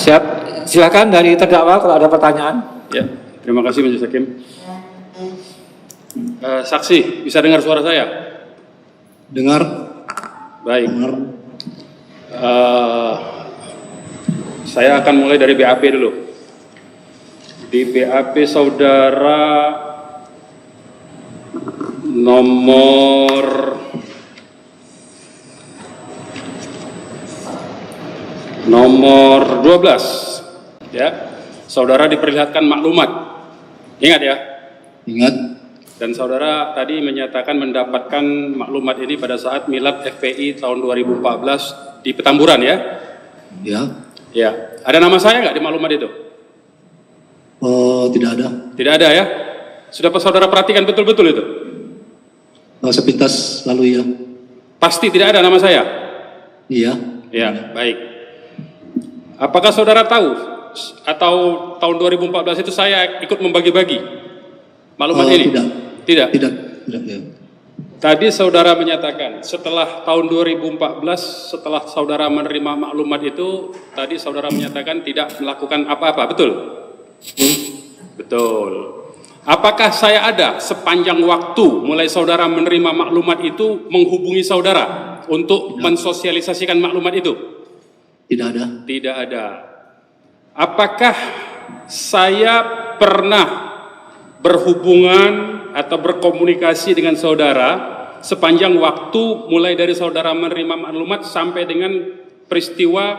Siap. Silakan dari terdakwa kalau ada pertanyaan. Ya, terima kasih Majelis Hakim. Saksi, bisa dengar suara saya? Dengar. Baik. Dengar. Saya akan mulai dari BAP dulu. Di BAP saudara nomor nomor 12, ya, saudara diperlihatkan maklumat. Ingat ya? Ingat. Dan saudara tadi menyatakan mendapatkan maklumat ini pada saat milad FPI tahun 2014 di Petamburan ya? Ya. Ya. Ada nama saya nggak di maklumat itu? Tidak ada. Tidak ada ya? Sudah saudara perhatikan betul-betul itu? Sepintas lalu ya. Pasti tidak ada nama saya? Iya. Ya, baik. Apakah saudara tahu atau tahun 2014 itu saya ikut membagi-bagi maklumat ini? Tidak. Tidak? Tidak. Tidak, ya. Tadi saudara menyatakan setelah tahun 2014, setelah saudara menerima maklumat itu, tadi saudara menyatakan tidak melakukan apa-apa, betul? Betul. Apakah saya ada sepanjang waktu mulai saudara menerima maklumat itu menghubungi saudara untuk mensosialisasikan maklumat itu? Tidak ada. Tidak ada. Apakah saya pernah berhubungan atau berkomunikasi dengan saudara sepanjang waktu mulai dari saudara menerima maklumat sampai dengan peristiwa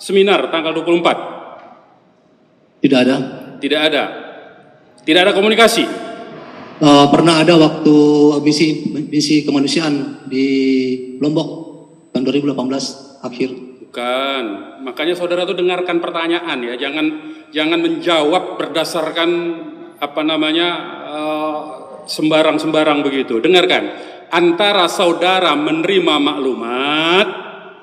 seminar tanggal 24? Tidak ada. Tidak ada. Tidak ada komunikasi? Pernah ada waktu misi kemanusiaan di Lombok tahun 2018 akhir. Bukan. Makanya saudara tuh dengarkan pertanyaan ya, jangan menjawab berdasarkan sembarang-sembarang begitu. Dengarkan, antara saudara menerima maklumat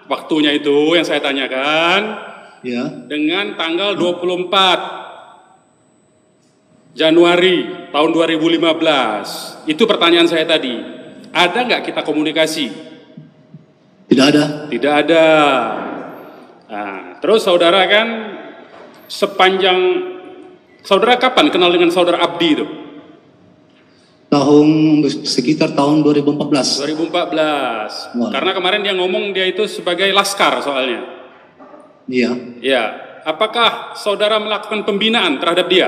waktunya itu yang saya tanyakan Ya. dengan tanggal 24 Januari tahun 2015. Itu pertanyaan saya tadi. Ada nggak kita komunikasi? Tidak ada. Tidak ada. Nah, terus saudara kan saudara kapan kenal dengan saudara Abdi itu? Sekitar tahun 2014. 2014. Wah. Karena kemarin dia ngomong dia itu sebagai laskar soalnya. Iya. Ya. Apakah saudara melakukan pembinaan terhadap dia?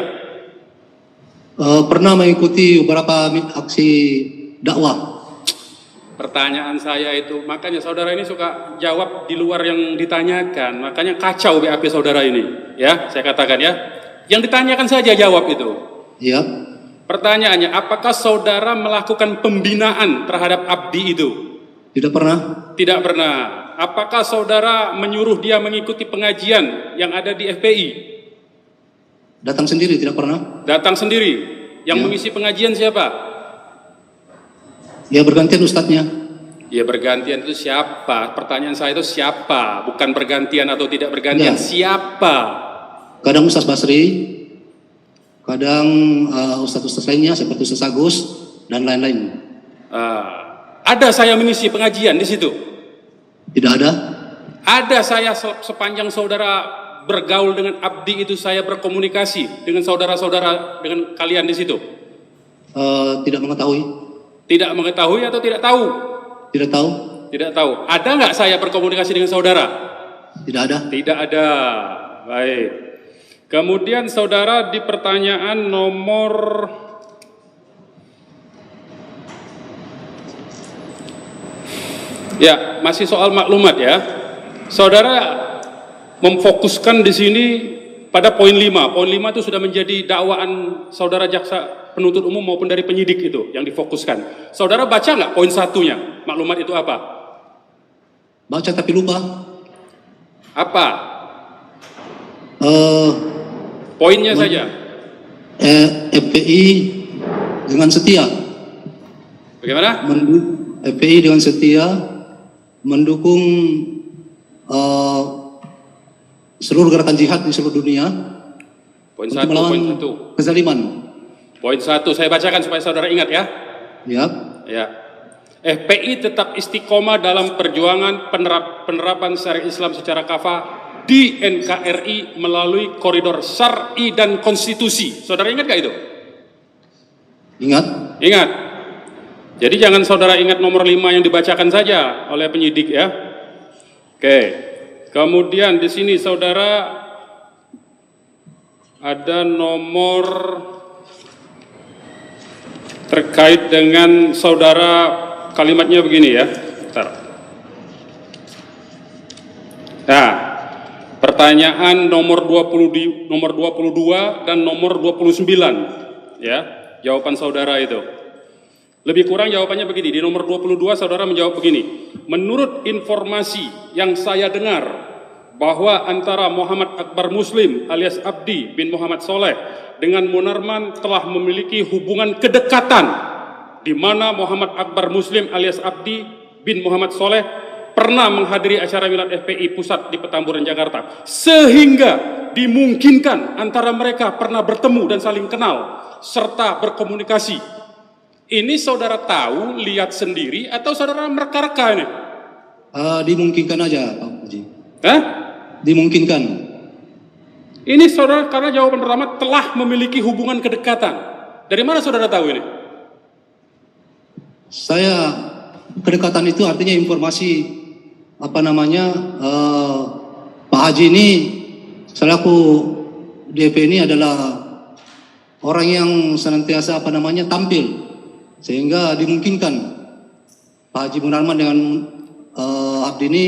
Pernah mengikuti beberapa aksi dakwah. Pertanyaan saya itu, makanya saudara ini suka jawab di luar yang ditanyakan. Makanya kacau BAP saudara ini. Ya, saya katakan ya. Yang ditanyakan saja jawab itu. Iya. Pertanyaannya, apakah saudara melakukan pembinaan terhadap Abdi itu? Tidak pernah. Tidak pernah. Apakah saudara menyuruh dia mengikuti pengajian yang ada di FPI? Datang sendiri, tidak pernah. Datang sendiri. Yang Ya. mengisi pengajian siapa? Ya, bergantian ustadznya. Ya, bergantian itu siapa? Pertanyaan saya itu siapa? Bukan bergantian atau tidak bergantian. Ya. Siapa? Kadang Ustaz Basri, kadang ustadz-ustadz lainnya seperti Ustaz Agus dan lain-lain. Ada saya mengisi pengajian di situ? Tidak ada. Ada saya sepanjang saudara bergaul dengan Abdi itu, saya berkomunikasi dengan saudara-saudara, dengan kalian di situ? Tidak mengetahui. Tidak mengetahui atau tidak tahu? Tidak tahu. Tidak tahu. Ada nggak saya berkomunikasi dengan saudara? Tidak ada. Tidak ada. Baik. Kemudian saudara di pertanyaan nomor ya, masih soal maklumat ya. Saudara memfokuskan di sini pada poin 5. Poin 5 itu sudah menjadi dakwaan saudara jaksa penuntut umum maupun dari penyidik itu yang difokuskan. Saudara baca nggak poin 1-nya? Maklumat itu apa? Baca tapi lupa. Apa? Poinnya saja. FPI dengan setia. Bagaimana? FPI dengan setia mendukung seluruh gerakan jihad di seluruh dunia. Poin untuk 1, melawan poin 1. kezaliman. Poin 1 saya bacakan supaya saudara ingat ya. Ya. Ya. FPI tetap istiqomah dalam perjuangan penerapan syariat Islam secara kafah di NKRI melalui koridor syar'i dan konstitusi. Saudara ingat gak itu? Ingat? Ingat. Jadi jangan saudara ingat nomor 5 yang dibacakan saja oleh penyidik ya. Oke. Kemudian di sini saudara ada nomor terkait dengan saudara, kalimatnya begini ya. Bentar. Nah, pertanyaan nomor 22 dan nomor 29 ya, jawaban saudara itu. Lebih kurang jawabannya begini, di nomor 22 saudara menjawab begini. Menurut informasi yang saya dengar bahwa antara Muhammad Akbar Muslim alias Abdi bin Muhammad Soleh dengan Munarman telah memiliki hubungan kedekatan, di mana Muhammad Akbar Muslim alias Abdi bin Muhammad Soleh pernah menghadiri acara milad FPI pusat di Petamburan, Jakarta, sehingga dimungkinkan antara mereka pernah bertemu dan saling kenal serta berkomunikasi. Ini saudara tahu, lihat sendiri, atau saudara mereka-reka ini? Dimungkinkan aja, Pak Haji. Hah? Dimungkinkan. Ini saudara, karena jawaban pertama telah memiliki hubungan kedekatan. Dari mana saudara tahu ini? Saya, kedekatan itu artinya informasi Pak Haji ini selaku DP ini adalah orang yang senantiasa tampil, sehingga dimungkinkan Pak Haji Munarman dengan Abdi ini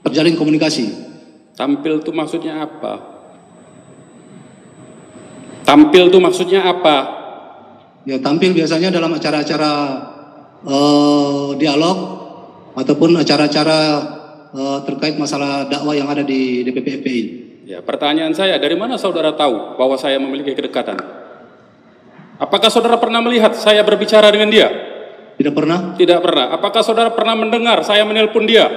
terjalin komunikasi. Tampil itu maksudnya apa? Tampil itu maksudnya apa? Ya, tampil biasanya dalam acara-acara dialog ataupun acara-acara terkait masalah dakwah yang ada di DPP FPI. Ya, pertanyaan saya, dari mana saudara tahu bahwa saya memiliki kedekatan? Apakah saudara pernah melihat saya berbicara dengan dia? Tidak pernah. Tidak pernah. Apakah saudara pernah mendengar saya menelpon dia?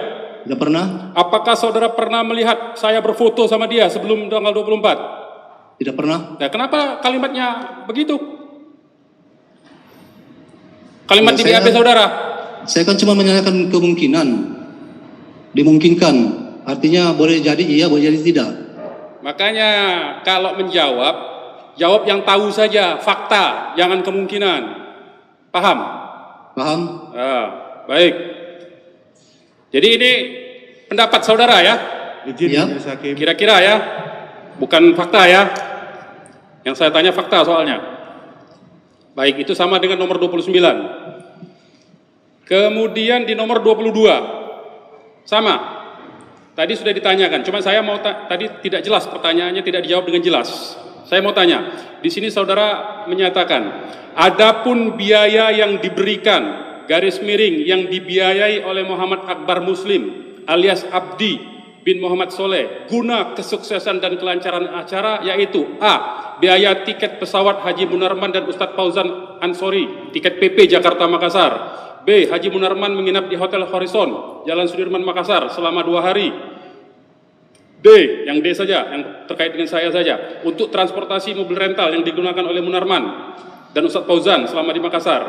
Tidak pernah. Apakah saudara pernah melihat saya berfoto sama dia sebelum tanggal 24? Tidak pernah. Nah, kenapa kalimatnya begitu? Kalimat di BAP saudara. Saya kan cuma menanyakan kemungkinan. Dimungkinkan. Artinya boleh jadi iya, boleh jadi tidak. Makanya kalau menjawab, jawab yang tahu saja, fakta, jangan kemungkinan. Paham? Paham? Baik. Jadi ini pendapat saudara ya? Ya. Kira-kira ya? Bukan fakta ya? Yang saya tanya fakta soalnya. Baik, itu sama dengan nomor 29. Kemudian di nomor 22. Sama. Tadi sudah ditanyakan, cuma saya mau tadi tidak jelas pertanyaannya, tidak dijawab dengan jelas. Saya mau tanya, di sini saudara menyatakan, adapun biaya yang diberikan garis miring yang dibiayai oleh Muhammad Akbar Muslim alias Abdi bin Muhammad Soleh guna kesuksesan dan kelancaran acara, yaitu A. Biaya tiket pesawat Haji Munarman dan Ustadz Fauzan Ansori, tiket PP Jakarta Makassar. B. Haji Munarman menginap di Hotel Horizon, Jalan Sudirman Makassar selama 2 hari. D. Yang D saja, yang terkait dengan saya saja, untuk transportasi mobil rental yang digunakan oleh Munarman dan Ustadz Fauzan selama di Makassar.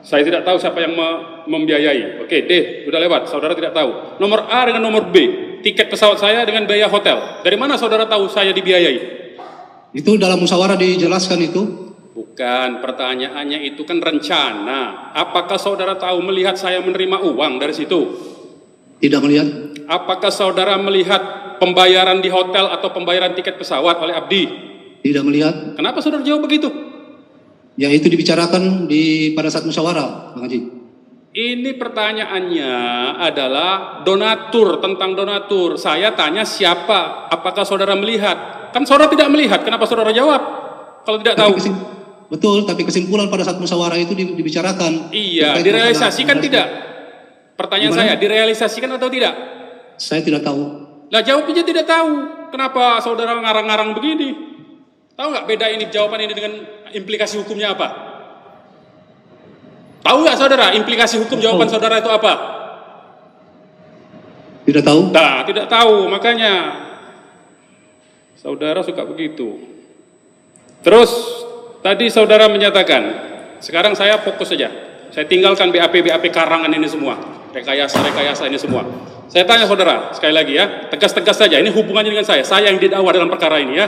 Saya tidak tahu siapa yang membiayai. Oke, D, sudah lewat, saudara tidak tahu. Nomor A dengan nomor B, tiket pesawat saya dengan biaya hotel. Dari mana saudara tahu saya dibiayai? Itu dalam musyawarah dijelaskan itu. Bukan, pertanyaannya itu kan rencana. Apakah saudara tahu melihat saya menerima uang dari situ? Tidak melihat. Apakah saudara melihat pembayaran di hotel atau pembayaran tiket pesawat oleh Abdi? Tidak melihat. Kenapa saudara jawab begitu? Ya, itu dibicarakan pada saat musyawarah, Bang Haji. Ini pertanyaannya adalah donatur, tentang donatur. Saya tanya siapa, apakah saudara melihat? Kan saudara tidak melihat, kenapa saudara jawab? Kalau tidak tahu. Betul, tapi kesimpulan pada saat musyawarah itu dibicarakan. Iya, direalisasikan tidak? Pertanyaan saya, direalisasikan atau tidak? Saya tidak tahu. Lah jawabnya tidak tahu. Kenapa saudara ngarang-ngarang begini? Tahu nggak beda ini jawaban ini dengan implikasi hukumnya apa? Tahu nggak saudara implikasi hukum jawaban saudara itu apa? Tidak tahu. Nah, tidak tahu, makanya saudara suka begitu. Terus tadi saudara menyatakan, sekarang saya fokus saja. Saya tinggalkan BAP karangan ini semua. rekayasa ini semua. Saya tanya saudara, sekali lagi ya, tegas-tegas saja, ini hubungannya dengan saya yang didakwa dalam perkara ini ya.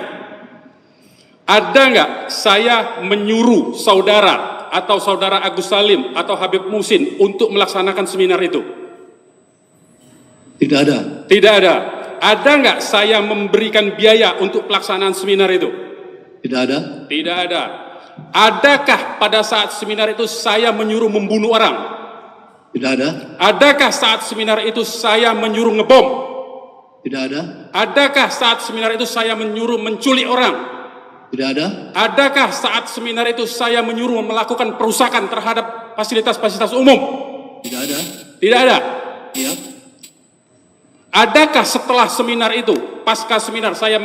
Ada nggak saya menyuruh saudara atau saudara Agus Salim atau Habib Muhsin untuk melaksanakan seminar itu? Tidak ada. Tidak ada. Ada nggak saya memberikan biaya untuk pelaksanaan seminar itu? Tidak ada. Tidak ada. Adakah pada saat seminar itu saya menyuruh membunuh orang? Tidak ada. Adakah saat seminar itu saya menyuruh ngebom? Tidak ada. Adakah saat seminar itu saya menyuruh menculik orang? Tidak ada. Adakah saat seminar itu saya menyuruh melakukan perusakan terhadap fasilitas-fasilitas umum? Tidak ada. Tidak ada. Iya. Adakah setelah seminar itu, pasca seminar saya